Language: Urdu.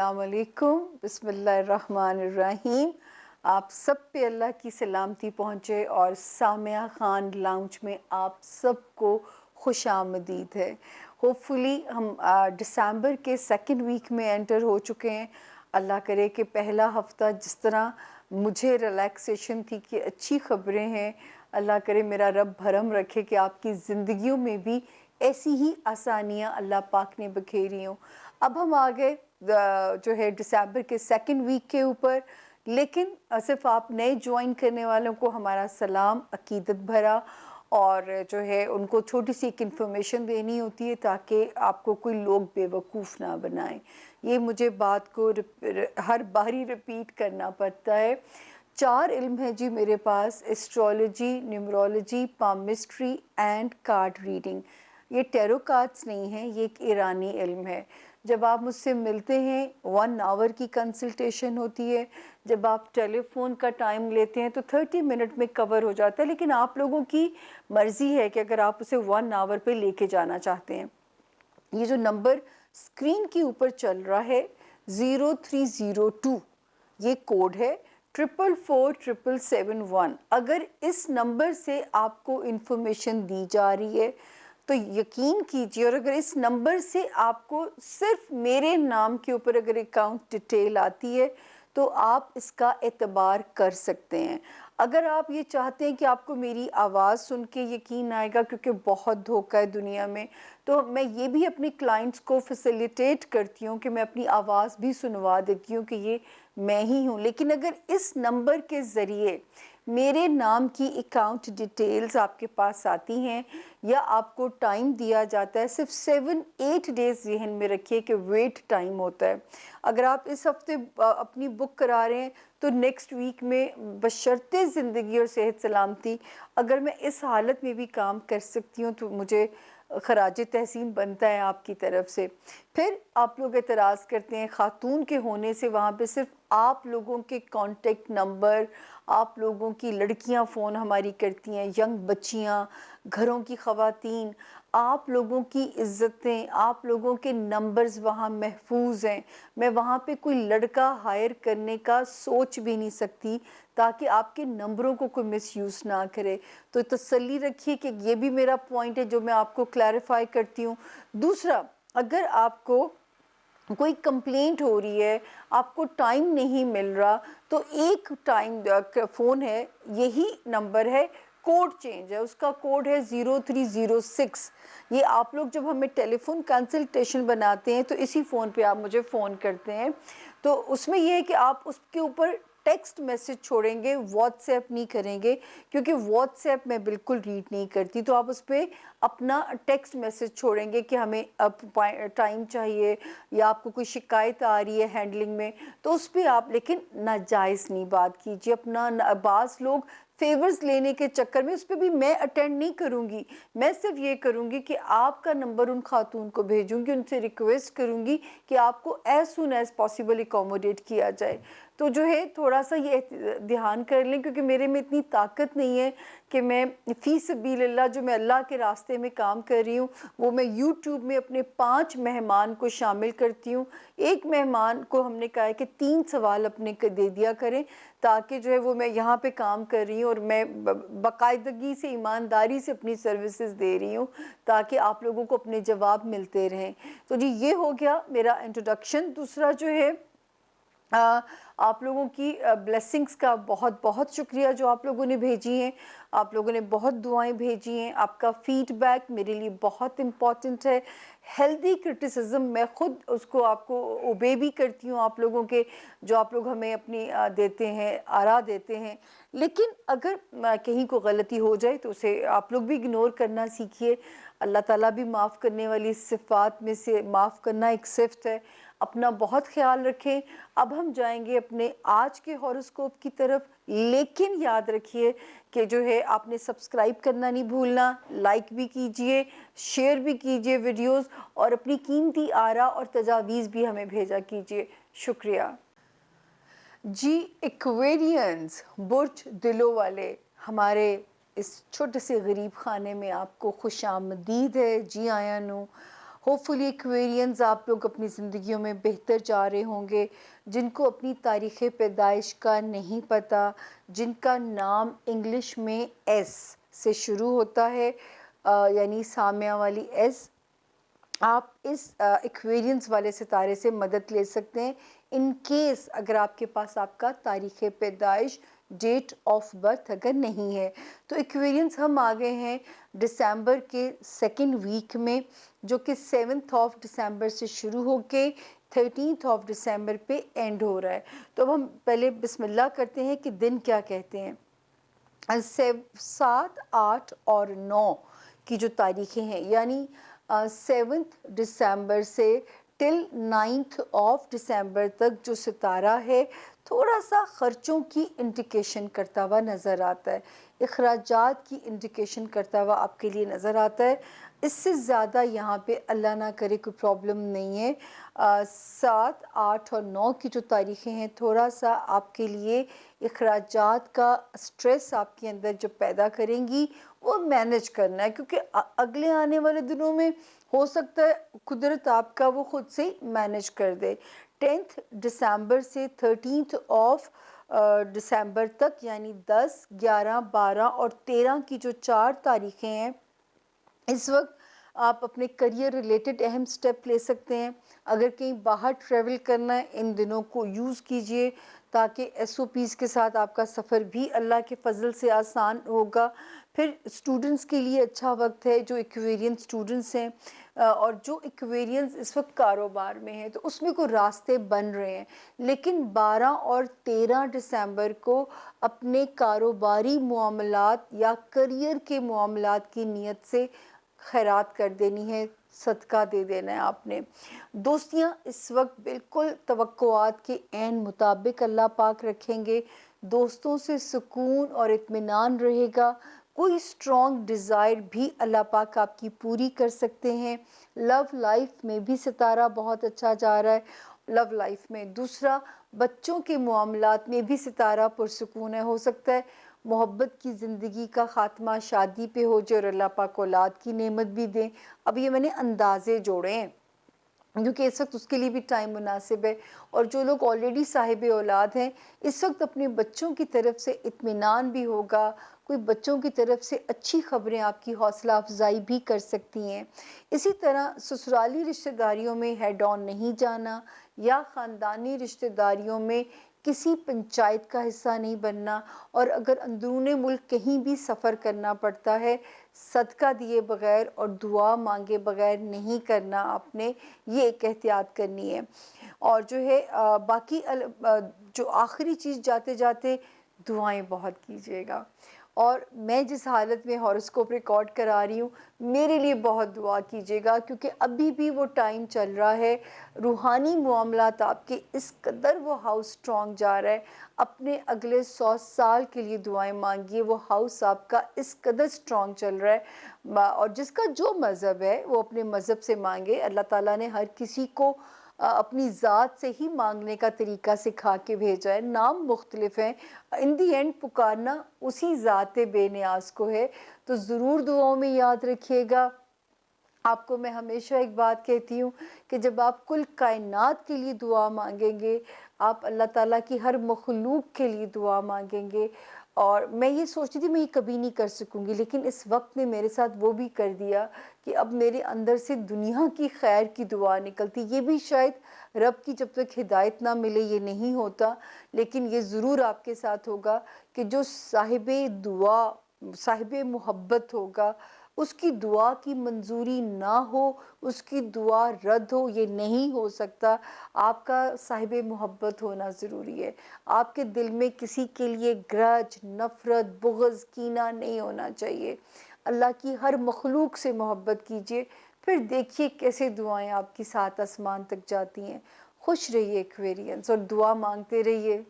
السلام علیکم، بسم اللہ الرحمن الرحیم۔ آپ سب پہ اللہ کی سلامتی پہنچے اور سامعہ خان لاؤنج میں آپ سب کو خوش آمدید ہے۔ ہوپفلی ہم دسمبر کے سیکنڈ ویک میں انٹر ہو چکے ہیں۔ اللہ کرے کہ پہلا ہفتہ جس طرح مجھے ریلیکسیشن تھی کہ اچھی خبریں ہیں، اللہ کرے میرا رب بھرم رکھے کہ آپ کی زندگیوں میں بھی ایسی ہی آسانیاں اللہ پاک نے بکھیری ہوں۔ اب ہم آگے جو ہے دسمبر کے سیکنڈ ویک کے اوپر، لیکن صرف آپ نئے جوائن کرنے والوں کو ہمارا سلام عقیدت بھرا، اور جو ہے ان کو چھوٹی سی ایک انفارمیشن دینی ہوتی ہے تاکہ آپ کو کوئی لوگ بے وقوف نہ بنائیں۔ یہ مجھے بات کو ہر باری ریپیٹ کرنا پڑتا ہے۔ 4 علم ہے جی میرے پاس: astrology, نیومرولوجی، palmistry and card reading. یہ ٹیرو کارڈز نہیں ہیں، یہ ایک ایرانی علم ہے۔ جب آپ مجھ سے ملتے ہیں 1 آور کی کنسلٹیشن ہوتی ہے، جب آپ ٹیلی فون کا ٹائم لیتے ہیں تو 30 منٹ میں کور ہو جاتا ہے، لیکن آپ لوگوں کی مرضی ہے کہ اگر آپ اسے 1 آور پہ لے کے جانا چاہتے ہیں۔ یہ جو نمبر اسکرین کے اوپر چل رہا ہے 0302، یہ کوڈ ہے 444771۔ اگر اس نمبر سے آپ کو انفارمیشن دی جا رہی ہے تو یقین کیجیے، اور اگر اس نمبر سے آپ کو صرف میرے نام کے اوپر اگر اکاؤنٹ ڈیٹیل آتی ہے تو آپ اس کا اعتبار کر سکتے ہیں۔ اگر آپ یہ چاہتے ہیں کہ آپ کو میری آواز سن کے یقین آئے گا، کیونکہ بہت دھوکہ ہے دنیا میں، تو میں یہ بھی اپنے کلائنٹس کو فیسیلیٹیٹ کرتی ہوں کہ میں اپنی آواز بھی سنوا دیتی ہوں کہ یہ میں ہی ہوں۔ لیکن اگر اس نمبر کے ذریعے میرے نام کی اکاؤنٹ ڈیٹیلز آپ کے پاس آتی ہیں یا آپ کو ٹائم دیا جاتا ہے، صرف 7-8 ڈیز ذہن میں رکھیے کہ ویٹ ٹائم ہوتا ہے۔ اگر آپ اس ہفتے اپنی بک کرا رہے ہیں تو نیکسٹ ویک میں بشرطِ زندگی اور صحت سلامتی، اگر میں اس حالت میں بھی کام کر سکتی ہوں تو مجھے خراج تحسین بنتا ہے آپ کی طرف سے۔ پھر آپ لوگ اعتراض کرتے ہیں خاتون کے ہونے سے وہاں پہ صرف آپ لوگوں کے کانٹیکٹ نمبر، آپ لوگوں کی لڑکیاں فون ہماری کرتی ہیں، ینگ بچیاں، گھروں کی خواتین، آپ لوگوں کی عزتیں، آپ لوگوں کے نمبرز وہاں محفوظ ہیں۔ میں وہاں پہ کوئی لڑکا ہائر کرنے کا سوچ بھی نہیں سکتی تاکہ آپ کے نمبروں کو کوئی مس یوز نہ کرے۔ تو تسلی رکھیے کہ یہ بھی میرا پوائنٹ ہے جو میں آپ کو کلیریفائی کرتی ہوں۔ دوسرا، اگر آپ کو کوئی کمپلینٹ ہو رہی ہے، آپ کو ٹائم نہیں مل رہا، تو ایک ٹائم فون ہے، یہی نمبر ہے، کوڈ چینج ہے، اس کا کوڈ ہے 0306۔ یہ آپ لوگ جب ہمیں ٹیلی فون کنسلٹیشن بناتے ہیں تو اسی فون پہ آپ مجھے فون کرتے ہیں، تو اس میں یہ ہے کہ آپ اس کے اوپر ٹیکسٹ میسج چھوڑیں گے، واٹس ایپ نہیں کریں گے، کیونکہ واٹس ایپ میں بالکل ریڈ نہیں کرتی۔ تو آپ اس پہ اپنا ٹیکسٹ میسج چھوڑیں گے کہ ہمیں اب ٹائم چاہیے یا آپ کو کوئی شکایت آ رہی ہے ہینڈلنگ میں، تو اس پہ آپ لیکن ناجائز نہیں بات کیجیے۔ اپنا بعض لوگ فیورز لینے کے چکر میں اس پہ بھی میں اٹینڈ نہیں کروں گی، میں صرف یہ کروں گی کہ آپ کا نمبر ان خاتون کو بھیجوں گی، ان سے ریکویسٹ کروں گی کہ آپ کو as soon as possible accommodate کیا جائے۔ تو جو ہے تھوڑا سا یہ دھیان کر لیں، کیونکہ میرے میں اتنی طاقت نہیں ہے کہ میں فی سبیل اللہ جو میں اللہ کے راستے میں کام کر رہی ہوں وہ میں یوٹیوب میں اپنے 5 مہمان کو شامل کرتی ہوں۔ ایک مہمان کو ہم نے کہا ہے کہ 3 سوال اپنے دے دیا کریں، تاکہ جو ہے وہ میں یہاں پہ کام کر رہی ہوں اور میں باقاعدگی سے ایمانداری سے اپنی سروسز دے رہی ہوں تاکہ آپ لوگوں کو اپنے جواب ملتے رہیں۔ تو جی یہ ہو گیا میرا انٹروڈکشن۔ دوسرا جو ہے آپ لوگوں کی بلیسنگز کا بہت بہت شکریہ جو آپ لوگوں نے بھیجی ہیں، آپ لوگوں نے بہت دعائیں بھیجی ہیں، آپ کا فیڈ بیک میرے لیے بہت امپورٹنٹ ہے۔ ہیلدی کرٹیسزم میں خود اس کو آپ کو اوبے بھی کرتی ہوں، آپ لوگوں کے جو آپ لوگ ہمیں اپنی دیتے ہیں، آراء دیتے ہیں، لیکن اگر کہیں کو غلطی ہو جائے تو اسے آپ لوگ بھی اگنور کرنا سیکھیے۔ اللہ تعالیٰ بھی معاف کرنے والی صفات میں سے معاف کرنا ایک صفت ہے۔ اپنا بہت خیال رکھیں۔ اب ہم جائیں گے اپنے آج کے ہاروسکوپ کی طرف، لیکن یاد رکھیے کہ جو ہے آپ نے سبسکرائب کرنا نہیں بھولنا، لائک بھی کیجئے، شیئر بھی کیجئے ویڈیوز، اور اپنی قیمتی آراء اور تجاویز بھی ہمیں بھیجا کیجئے۔ شکریہ جی۔ ایکویرینز، برج دلوں والے، ہمارے اس چھوٹے سے غریب خانے میں آپ کو خوش آمدید ہے۔ جی آیا نو، ہوپفلی ایکویرینز آپ لوگ اپنی زندگیوں میں بہتر جا رہے ہوں گے، جن کو اپنی تاریخ پیدائش کا نہیں پتہ، جن کا نام انگلش میں ایس سے شروع ہوتا ہے، یعنی سامیہ والی ایس، آپ اس ایکویرینس والے ستارے سے مدد لے سکتے ہیں ان کیس اگر آپ کے پاس آپ کا تاریخ پیدائش ڈیٹ آف برتھ اگر نہیں ہے۔ تو ایکویرینس ہم آگے ہیں ڈسمبر کے سیکنڈ ویک میں، جو کہ 7 آف ڈسمبر سے شروع ہو کے 13 آف ڈسمبر پہ اینڈ ہو رہا ہے۔ تو اب ہم پہلے بسم اللہ کرتے ہیں کہ دن کیا کہتے ہیں۔ 7، 8 اور 9 کی جو تاریخیں ہیں، یعنی 7 دسمبر سے ٹل 9 آف دسمبر تک جو ستارہ ہے تھوڑا سا خرچوں کی انڈیکیشن کرتا ہوا نظر آتا ہے، اخراجات کی انڈیکیشن کرتا ہوا آپ کے لیے نظر آتا ہے۔ اس سے زیادہ یہاں پہ اللہ نہ کرے کوئی پرابلم نہیں ہے۔ 7، 8 اور 9 کی جو تاریخیں ہیں تھوڑا سا آپ کے لیے اخراجات کا سٹریس آپ کے اندر جو پیدا کریں گی وہ مینج کرنا ہے، کیونکہ اگلے آنے والے دنوں میں ہو سکتا ہے قدرت آپ کا وہ خود سے مینج کر دے۔ 10 دسمبر سے 13 آف دسمبر تک، یعنی 10، 11، 12 اور 13 کی جو 4 تاریخیں ہیں، اس وقت آپ اپنے کریئر ریلیٹڈ اہم سٹیپ لے سکتے ہیں۔ اگر کہیں باہر ٹریول کرنا ہے ان دنوں کو یوز کیجئے تاکہ ایس او پیز کے ساتھ آپ کا سفر بھی اللہ کے فضل سے آسان ہوگا۔ پھر اسٹوڈنٹس کے لیے اچھا وقت ہے جو ایکویرین اسٹوڈنٹس ہیں، اور جو ایکویرینز اس وقت کاروبار میں ہیں تو اس میں کوئی راستے بن رہے ہیں، لیکن 12 اور 13 دسمبر کو اپنے کاروباری معاملات یا کریئر کے معاملات کی نیت سے خیرات کر دینی ہے، صدقہ دے دینا ہے آپ نے۔ دوستیاں اس وقت بالکل توقعات کے عین مطابق اللہ پاک رکھیں گے، دوستوں سے سکون اور اطمینان رہے گا، کوئی اسٹرانگ ڈیزائر بھی اللہ پاک آپ کی پوری کر سکتے ہیں۔ لو لائف میں بھی ستارہ بہت اچھا جا رہا ہے، لو لائف میں۔ دوسرا، بچوں کے معاملات میں بھی ستارہ پرسکون ہے، ہو سکتا ہے محبت کی زندگی کا خاتمہ شادی پہ ہو جائے اور اللہ پاک اولاد کی نعمت بھی دیں۔ اب یہ میں نے اندازے جوڑے ہیں کیونکہ اس وقت اس کے لیے بھی ٹائم مناسب ہے، اور جو لوگ آلریڈی صاحب اولاد ہیں اس وقت اپنے بچوں کی طرف سے اطمینان بھی ہوگا، کوئی بچوں کی طرف سے اچھی خبریں آپ کی حوصلہ افزائی بھی کر سکتی ہیں۔ اسی طرح سسرالی رشتہ داریوں میں ہیڈ آن نہیں جانا، یا خاندانی رشتہ داریوں میں کسی پنچایت کا حصہ نہیں بننا، اور اگر اندرون ملک کہیں بھی سفر کرنا پڑتا ہے صدقہ دیے بغیر اور دعا مانگے بغیر نہیں کرنا، آپ نے یہ ایک احتیاط کرنی ہے۔ اور جو ہے باقی جو آخری چیز جاتے جاتے دعائیں بہت کیجیے گا، اور میں جس حالت میں ہاروسکوپ ریکارڈ کرا رہی ہوں میرے لیے بہت دعا کیجیے گا، کیونکہ ابھی بھی وہ ٹائم چل رہا ہے، روحانی معاملات آپ کے اس قدر وہ ہاؤس سٹرونگ جا رہا ہے، اپنے اگلے 100 سال کے لیے دعائیں مانگیے، وہ ہاؤس آپ کا اس قدر سٹرونگ چل رہا ہے، اور جس کا جو مذہب ہے وہ اپنے مذہب سے مانگے۔ اللہ تعالیٰ نے ہر کسی کو اپنی ذات سے ہی مانگنے کا طریقہ سکھا کے بھیجا ہے، نام مختلف ہیں، ان دی اینڈ پکارنا اسی ذات بے نیاز کو ہے۔ تو ضرور دعاؤں میں یاد رکھیے گا۔ آپ کو میں ہمیشہ ایک بات کہتی ہوں کہ جب آپ کل کائنات کے لیے دعا مانگیں گے، آپ اللہ تعالیٰ کی ہر مخلوق کے لیے دعا مانگیں گے، اور میں یہ سوچتی تھی میں یہ کبھی نہیں کر سکوں گی، لیکن اس وقت نے میرے ساتھ وہ بھی کر دیا کہ اب میرے اندر سے دنیا کی خیر کی دعا نکلتی۔ یہ بھی شاید رب کی جب تک ہدایت نہ ملے یہ نہیں ہوتا، لیکن یہ ضرور آپ کے ساتھ ہوگا کہ جو صاحب دعا، صاحب محبت ہوگا، اس کی دعا کی منظوری نہ ہو، اس کی دعا رد ہو، یہ نہیں ہو سکتا۔ آپ کا صاحب محبت ہونا ضروری ہے، آپ کے دل میں کسی کے لیے گرج، نفرت، بغض، کینہ نہیں ہونا چاہیے۔ اللہ کی ہر مخلوق سے محبت کیجئے، پھر دیکھیے کیسے دعائیں آپ کی 7 آسمان تک جاتی ہیں۔ خوش رہیے ایکویرینس، اور دعا مانگتے رہیے۔